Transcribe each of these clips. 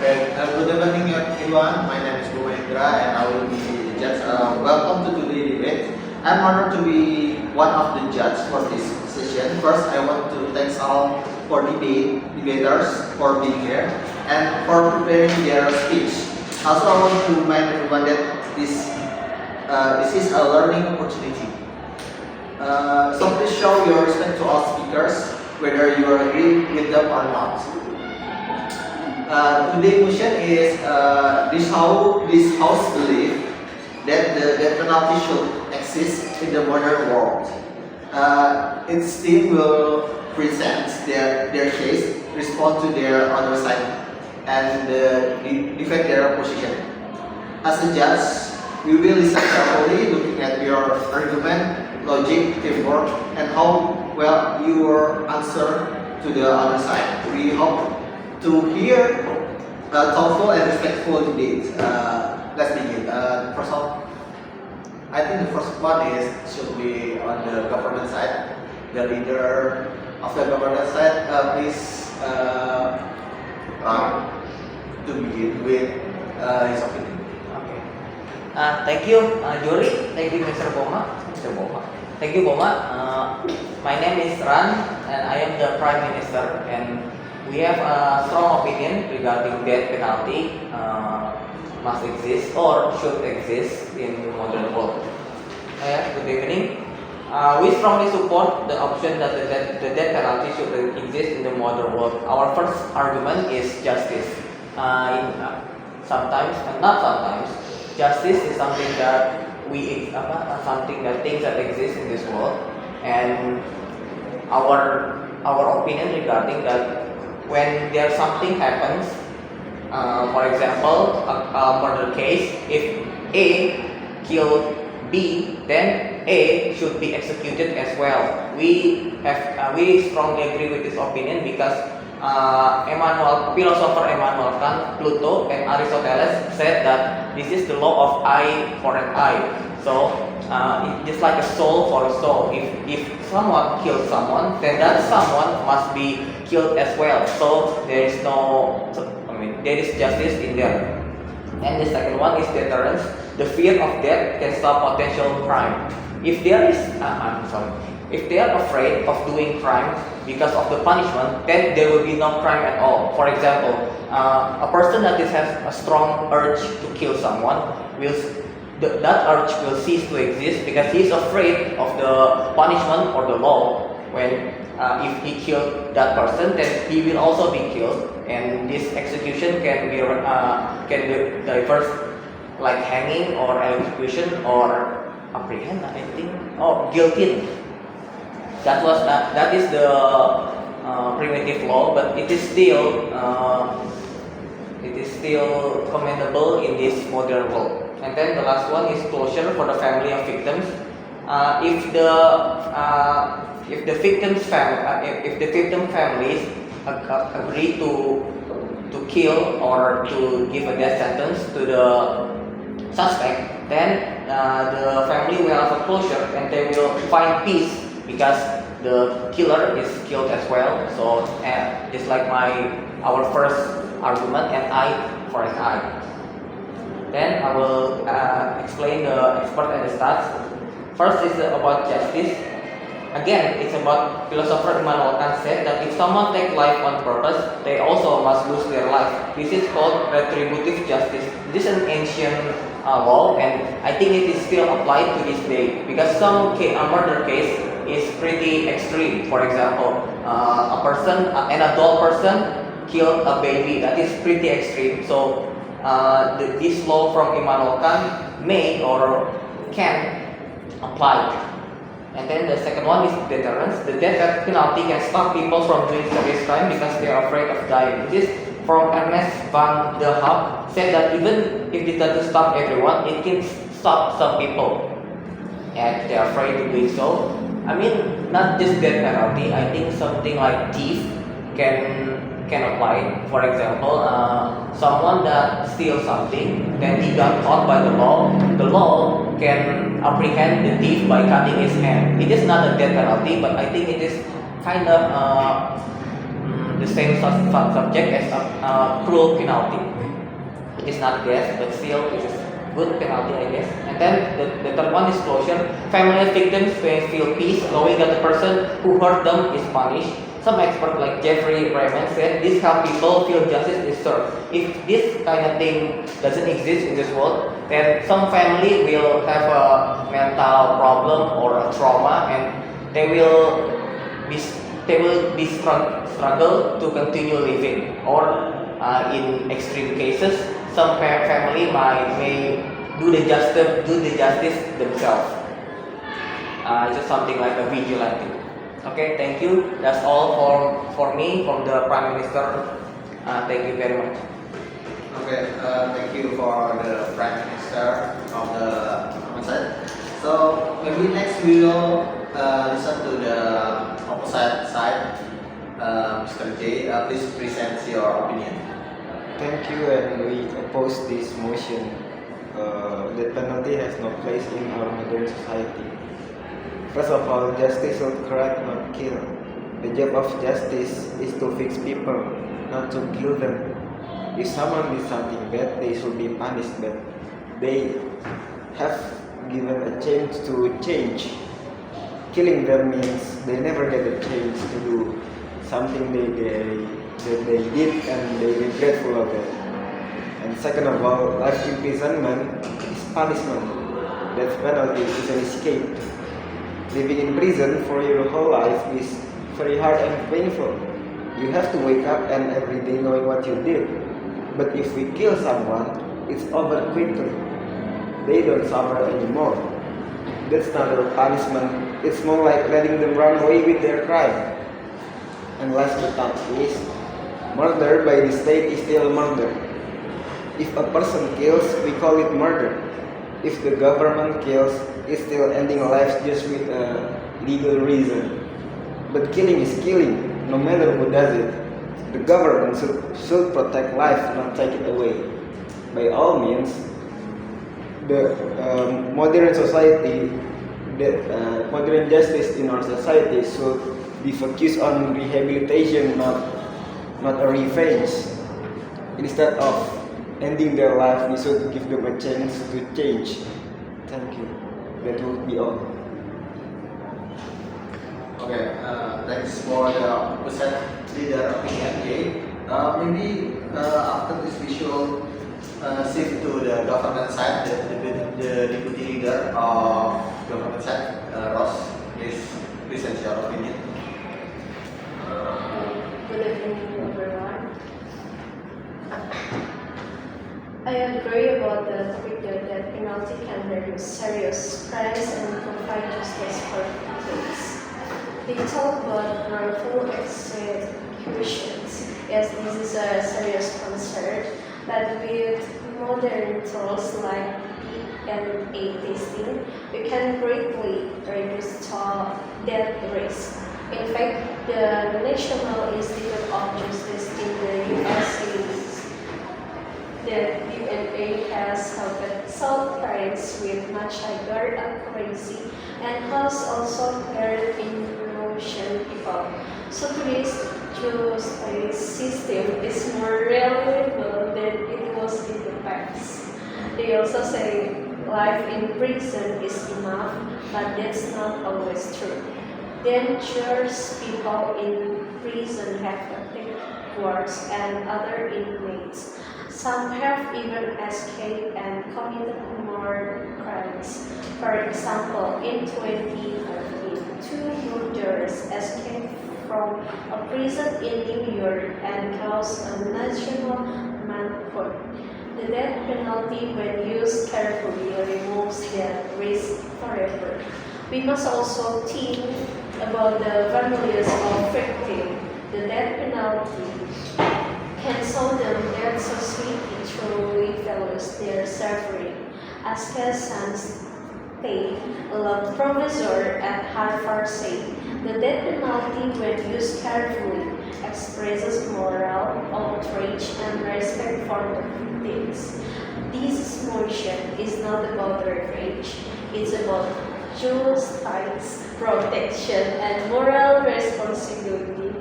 Good evening everyone. My name is Bumendra and I will be the judge. Welcome to today's debate. I'm honored to be one of the judges for this session. First, I want to thank all for debaters for being here and for preparing their speech. Also, I want to remind everyone that this is a learning opportunity. So please show your respect to all speakers, whether you agree with them or not. Today's motion is this house believe that the death penalty should exist in the modern world. Its team will present their case, respond to their other side, and defend their position. As a judge, we will listen carefully, looking at your argument, logic, teamwork, and how well your answer to the other side. We hope to hear thoughtful and respectful debate. Let's begin. First of all, I think the first one should be on the government side. The leader of the government side, please to begin with his opinion. Okay. Thank you, Jori. Thank you, Mr. Boma. Thank you, Boma. My name is Ran, and I am the Prime Minister. And we have a strong opinion regarding death penalty must exist or should exist in modern world. Good evening. We strongly support the option that the death penalty should exist in the modern world. Our first argument is justice. Justice is something that things that exist in this world, and our opinion regarding that. When there something happens, for example, a murder case, if A killed B, then A should be executed as well. We strongly agree with this opinion because philosopher Immanuel Kant, Plato, and Aristoteles said that this is the law of eye for an eye. So it's just like a soul for a soul. If someone kills someone, then that someone must be killed as well. So there is justice in there. And the second one is deterrence. The fear of death can stop potential crime. If they are afraid of doing crime because of the punishment, then there will be no crime at all. For example, a person that has a strong urge to kill someone that urge will cease to exist because he is afraid of the punishment or the law. When if he killed that person, then he will also be killed, and this execution can be diverse, like hanging or execution or apprehend, I think, or guillotine. That is the primitive law, but it is still commendable in this modern world. And then the last one is closure for the family of victims. If the victim families agree to kill or to give a death sentence to the suspect, then the family will have a closure and they will find peace because the killer is killed as well. So just like our first argument, an eye for an eye. Then I will explain the expert and the stats. First is about justice. Again, it's about philosopher Immanuel Kant said that if someone takes life on purpose, they also must lose their life. This is called retributive justice. This is an ancient law, and I think it is still applied to this day because a murder case is pretty extreme. For example, an adult person killed a baby. That is pretty extreme. So this law from Immanuel Kant may or can apply. And then the second one is deterrence. The death penalty can stop people from doing serious crime because they are afraid of dying. This from Ernest van der Haag said that even if it doesn't stop everyone, it can stop some people, and they are afraid of doing so. I mean, not just death penalty. I think something like thief can apply. For example, someone that steals something, then he got caught by the law can apprehend the thief by cutting his hand. It is not a death penalty, but I think it is kind of the same subject as a cruel penalty. It is not death, but still it is good penalty, I guess. And then the third one is closure. Family of victims may feel peace knowing that the person who hurt them is punished. Some experts like Jeffrey Raymond said this helps people feel justice is served. If this kind of thing doesn't exist in this world, then some family will have a mental problem or a trauma, and they will be struggle to continue living. Or in extreme cases, some family may do the justice themselves. Just something like a vigilante. Okay, thank you. That's all for me from the Prime Minister. Thank you very much. Okay, thank you for the Prime Minister of the opposite. So maybe next we will listen to the opposite side. Mr. J, please present your opinion. Thank you, and we oppose this motion. That penalty has no place in our modern society. First of all, justice should correct, not kill. The job of justice is to fix people, not to kill them. If someone did something bad, they should be punished, but they have given a chance to change. Killing them means they never get a chance to do something that they did and they regretful of it. And second of all, life imprisonment is punishment. That penalty is an escape. Living in prison for your whole life is very hard and painful. You have to wake up and every day knowing what you did. But if we kill someone, it's over quickly. They don't suffer anymore. That's not a punishment. It's more like letting them run away with their crime. And last but not least, murder by the state is still murder. If a person kills, we call it murder. If the government kills, it's still ending lives just with a legal reason. But killing is killing, no matter who does it. The government should protect life, not take it away. By all means, the modern society, modern justice in our society should be focused on rehabilitation, not a revenge. Instead of ending their life, we should give them a chance to change. Thank you. That would be all. Okay, thanks for the opposite leader opinion, Jay. Maybe after this we should shift to the government side, the deputy leader of government side, Ross. Please present your opinion. Good evening, everyone. I agree about the topic that penalty can reduce serious crimes and provide justice for victims. We talk about wrongful executions. Yes, this is a serious concern, but with modern tools like DNA testing, we can greatly reduce death risk. In fact, the National Institute of Justice in the USA, the UNA, has helped solve crimes with much higher accuracy and has also cleared innocent people. So today's justice system is more reliable than it was in the past. They also say life in prison is enough, but that's not always true. Dangerous people in prison have attacked guards and other inmates. Some have even escaped and committed more crimes. For example, in 2013, two murderers escaped from a prison in New York and caused a national manhunt. The death penalty, when used carefully, removes death risk forever. We must also think about the families of victims. The death penalty can show them that society truly values their suffering. As Sanstein, a law professor at Harvard, said, the death penalty, when used carefully, expresses moral outrage and respect for the victims. This motion is not about revenge, it's about justice, protection, and moral responsibility.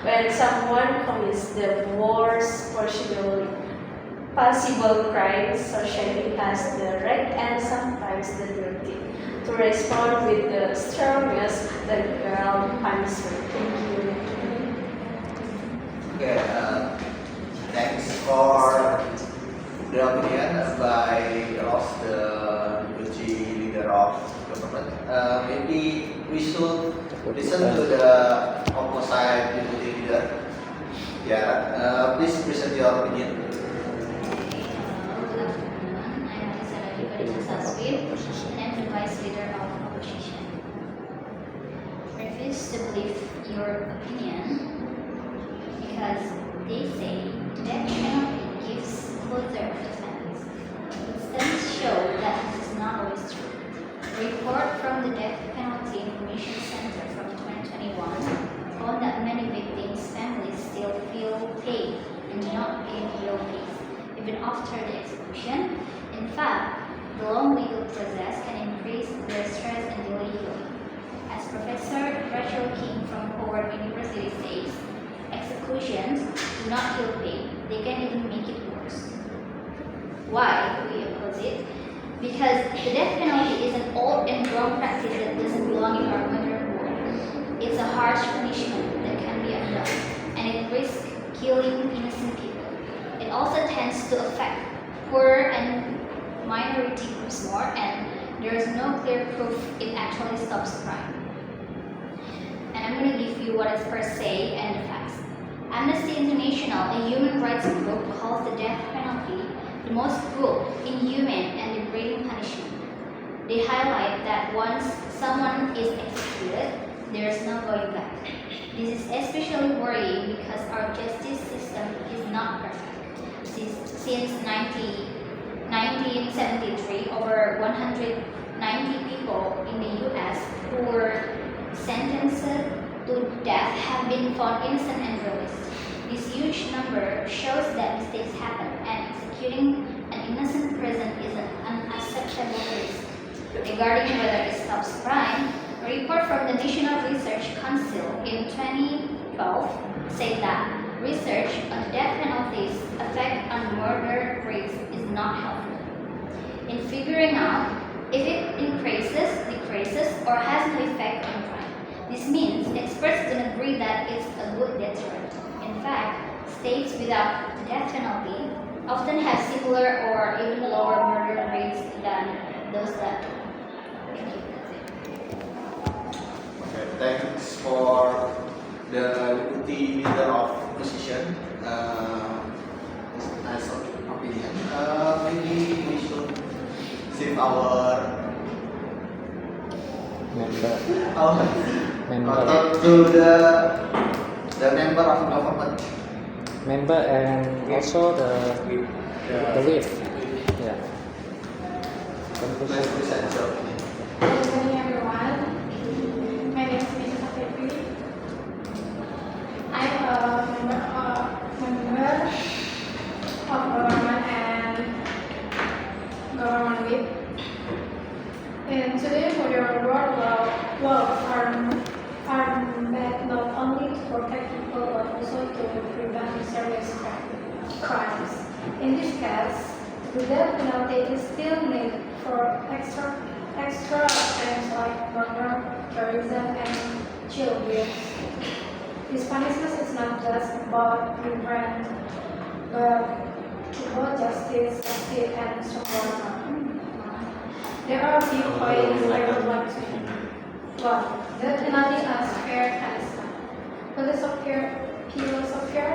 when someone commits the worst possible crime, society has the right and sometimes the duty to respond with the strongest legal punishment. Thank you. Okay, thanks for the opinion by Ross, the deputy leader of government. Maybe we should listen to the opposite deputy leader. Yeah, please present your opinion. Good afternoon. I am Sarah Saswin, and I'm the vice leader of opposition. Refuse to believe your opinion because they say death penalty gives closure to families. Studies show that this is not always true. A report from the Death Penalty Information Center from 2021 found that many victims' families still feel pain and do not gain real peace even after the execution. In fact, the long legal process can increase their stress and delay healing. As Professor Rachel King from Howard University says, executions do not heal pain, they can even make it worse. Why do we oppose it? Because the death penalty is an old and wrong practice that doesn't belong in our modern world. It's a harsh punishment that can be undone, and it risks killing innocent people. It also tends to affect poor and minority groups more, and there is no clear proof it actually stops crime. And I'm going to give you what is per se and the facts. Amnesty International, a human rights group, calls the death penalty the most cruel, inhuman, and degrading punishment. They highlight that once someone is executed, there is no going back. This is especially worrying because our justice system is not perfect. Since 1973, over 190 people in the US who were sentenced to death have been found innocent and released. This huge number shows that mistakes happen, and executing an innocent person is an unacceptable risk. Regarding whether it stops crime, a report from the National Research Council in 2012 said that research on death penalty's effect on murder rates is not helpful. In figuring out if it increases, decreases, or has no effect on crime. This means experts don't agree that it's a good deterrent. In fact, states without the death penalty often have similar or even lower murder rates than those that do. Thank you. Okay, thanks for the deputy leader of opposition. Nice opinion. Maybe we should save our to the member of government. Member and also the whip. Yeah. Please present your opinion. Good morning, everyone. My name is Mika Febri. I'm a member of government and government whip. And today, modern world are meant not only to protect people but also to prevent serious crimes. In this case, the death penalty is still needed for extra offenses like murder, terrorism, and child abuse. This punishment is not just about revenge, but to promote justice, safety, and survival. There are a few points I would like to make. 1. Death penalty as fair punishment. Philosopher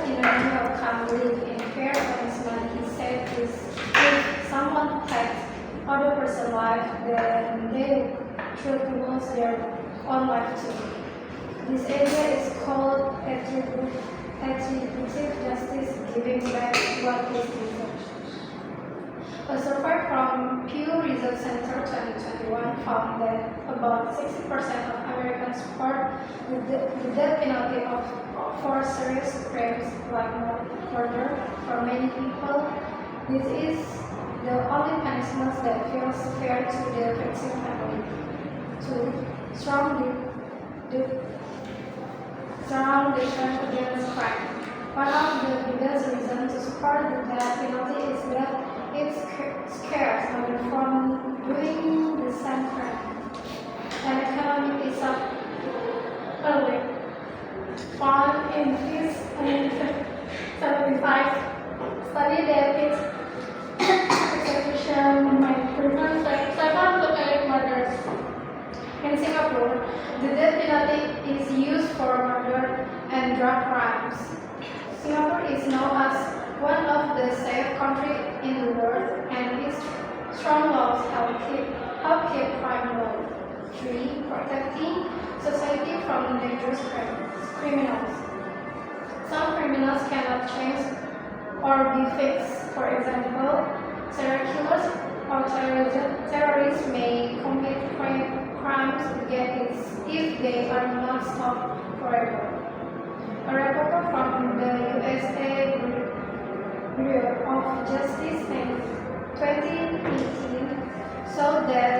Immanuel Kant believed in fair punishment. He said this: if someone takes other person's life, then they should lose their own life too. This idea is called retributive justice, giving back what is deserved. A survey from Pew Research Center 2021 found that about 60% of Americans support the death penalty for serious crimes like murder. For many people, this is the only punishment that feels fair to the victim family. 2. Strong strong defense against crime. One of the biggest reasons to support the death penalty is that it scares others from doing the same crime. An economic is early found in his 1975 study that its execution might prevent 7 to 8 murders. In Singapore, the death penalty is used for murder and drug crimes. Singapore is known as one of the safe countries in the world, and its strong laws help keep crime low. 3. Protecting society from dangerous criminals. Some criminals cannot change or be fixed. For example, serial killers or terrorists may commit crimes again if they are not stopped forever. A report from the USA Bureau of Justice in 2018 showed that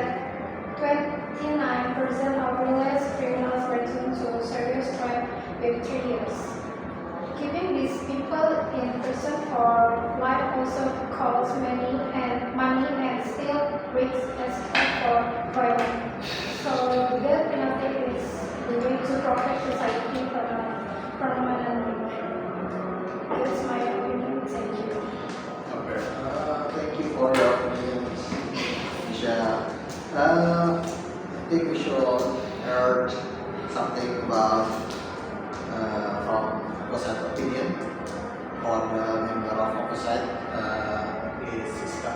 29% of realized criminals return to serious crime within 3 years. Keeping these people in prison for life also costs money and still risks escape for violence. So the death penalty is the way to protect society permanently. That's my opinion. Thank you. Okay. Thank you for your opinions, Nisha. I think we should heard something about from Koset's opinion on the member of Koset. Is Siska.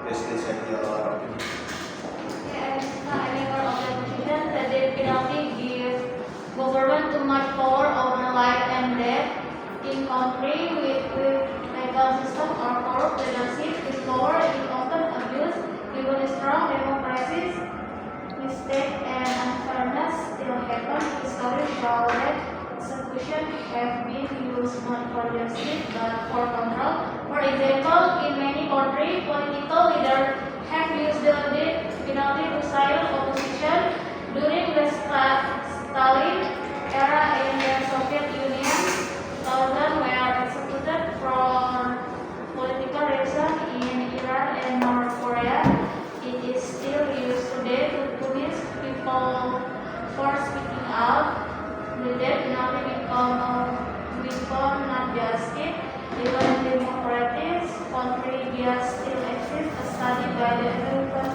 Please listen your opinion. Yes, I member of the opposition that the penalty gives government too much power over life and death. In country with legal system or corrupt leadership, this power is often abused. Even strong democracies, mistake and unfairness still happen. History shows that execution have been used not for justice but for control. For example, in many countries, political leaders have used the death penalty to silence opposition. During the Stalin era in the Soviet Union, thousands were executed for political reasons in Iran and North Korea. It is still used today to punish people for speaking out. The death penalty become a weapon, not justice. Even in democratic countries, there still exists. A study by the American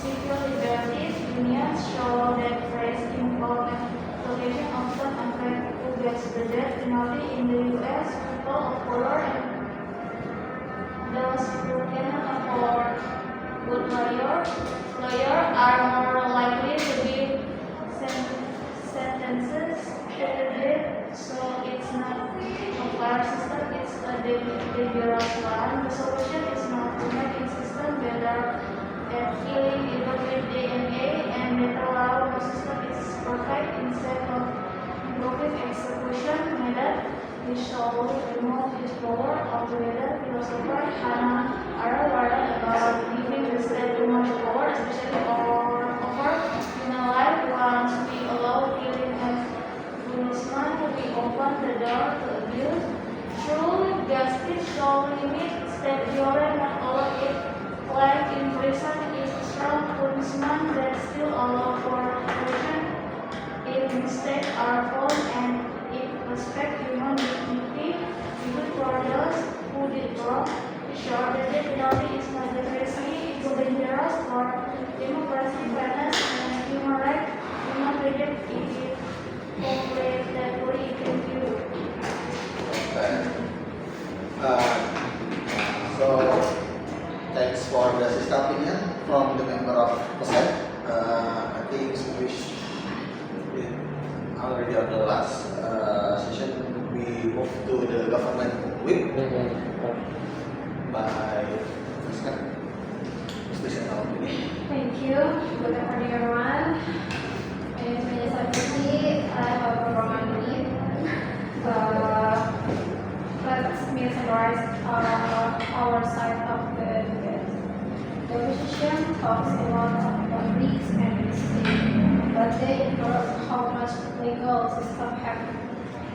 Civil Liberties Union show that race, import, and location often affect who gets the death penalty in the U.S. People of color and those who cannot afford good lawyers are more likely to be sentences to death. So it's not a fair system, it's a dangerous one. The solution is not to make a system better at killing even with DNA and better law. The system is perfect. Instead of improving execution method, we should remove its power. Altogether, philosopher Hannah Arendt warned about giving the state too much power, especially over human life. Once we allow killing and punishment, we open the door to abuse. True justice should limit state violence, not allow it. Life in prison is a strong punishment that still allow for action. If mistakes are found and if respect human dignity, even for those who did wrong, sure that the penalty is not necessarily dangerous for democracy, fairness, and human rights. Do not reject it. Complete that we can do. Okay. So thanks for the sister opinion from the member of Koset. I think we already on the last session. We move to the government whip by Siska. Please listen our opinion. Thank you. Good afternoon, everyone. My name is Melissa Putri. I have a government lead. Let me summarize our side of the debate. The opposition talks a lot about risks and mistakes, but they ignore how much legal system have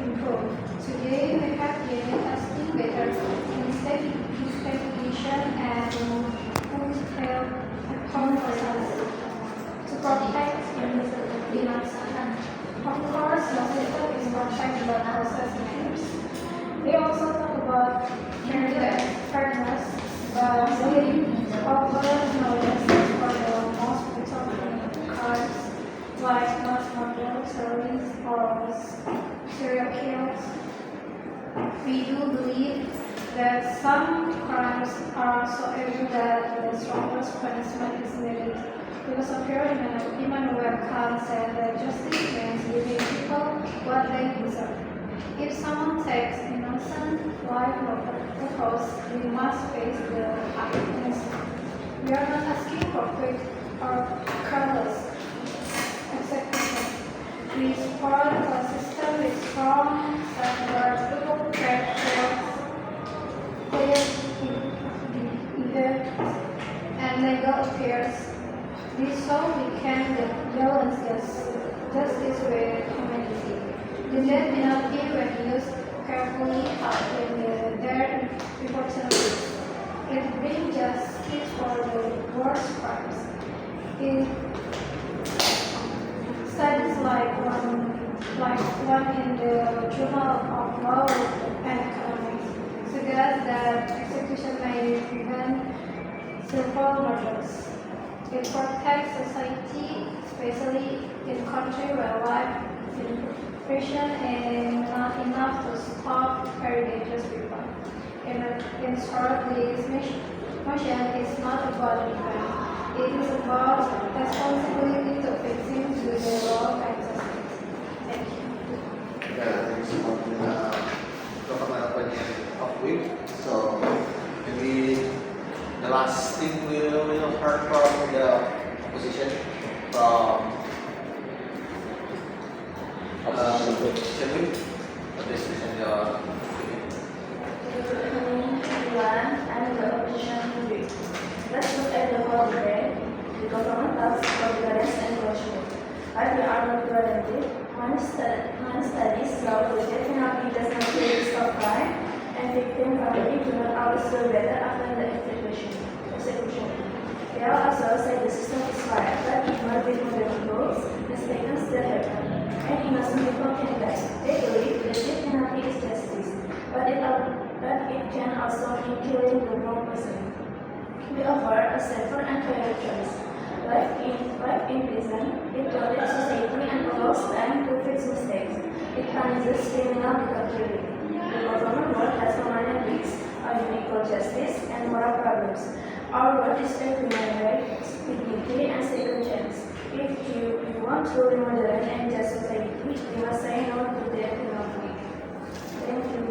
improve. Today we have been testing better investigation and food health concerns to protect innocent. Of course, the system is protect the process names. We also talk about fairness, but we offer knowledge for the most brutal crimes like mass murder, terrorism, or serial killers. We do believe that some crimes are so evil that the strongest punishment is needed. Philosopher Immanuel Kant said that justice means giving people what they deserve. If someone takes innocent life of course, we must face the consequences. We are not asking for quick or careless execution. We support a system with strong safeguards, legal thresholds, clear events, and legal affairs. This so we can balance justice with humanity. The death penalty, when used carefully, help in their opportunities. It brings justice for the worst crimes. In studies like one in the Journal of Law and Economics suggest that execution may prevent several murders. It protects society, especially in countries where life impression is not enough to stop very dangerous people. In short, this mission is not about revenge. It is about responsibility to victims with the law and justice. Thank you. Yeah, thanks for the government opinion of week. So maybe the last thing we'll hear from the opposition from Shedwick. This is your opinion. Good evening, everyone. I'm the opposition leader. Let's look at the whole debate. The government talks about violence and closure. But we are not guaranteed. One study shows the death penalty does not really stop crime, and victim family do not always feel better after the execution. They also say the system is fair, but ignore the modern rules, mistakes still happen, and innocent people can die. They believe the death penalty is justice, but it can also mean killing the wrong person. We offer a safer and fairer choice. Life in prison, it protects society and allows time to fix mistakes. It punishes criminal without killing. The government world has permanent risks of unequal justice and moral problems. Our world is human rights, dignity, and second chance. If you want truly modern and just society, you must say no to death penalty. Thank you.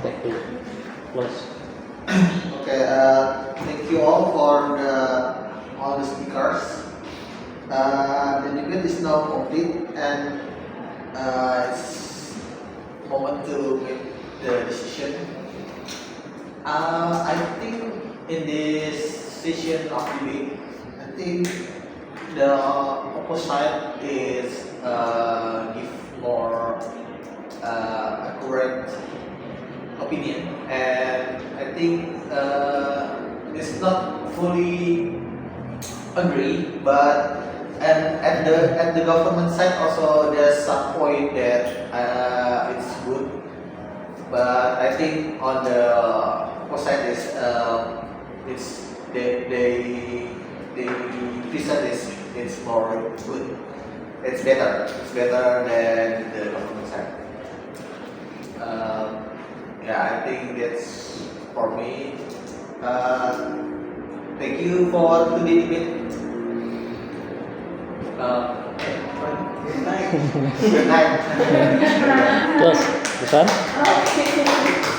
Thank you. Close. Okay, thank you all for all the speakers. The debate is now complete, and it's moment to make the decision. I think in this session of debate, I think the opposite is give more accurate opinion, and I think it's not fully agree, but at the government side also there's some point that it's good, but I think on the opposite is it's they present it's more good. It's better than the government side. Yeah, I think that's for me. Thank you for today's debate. Good night. Good night. Close. This one. Okay.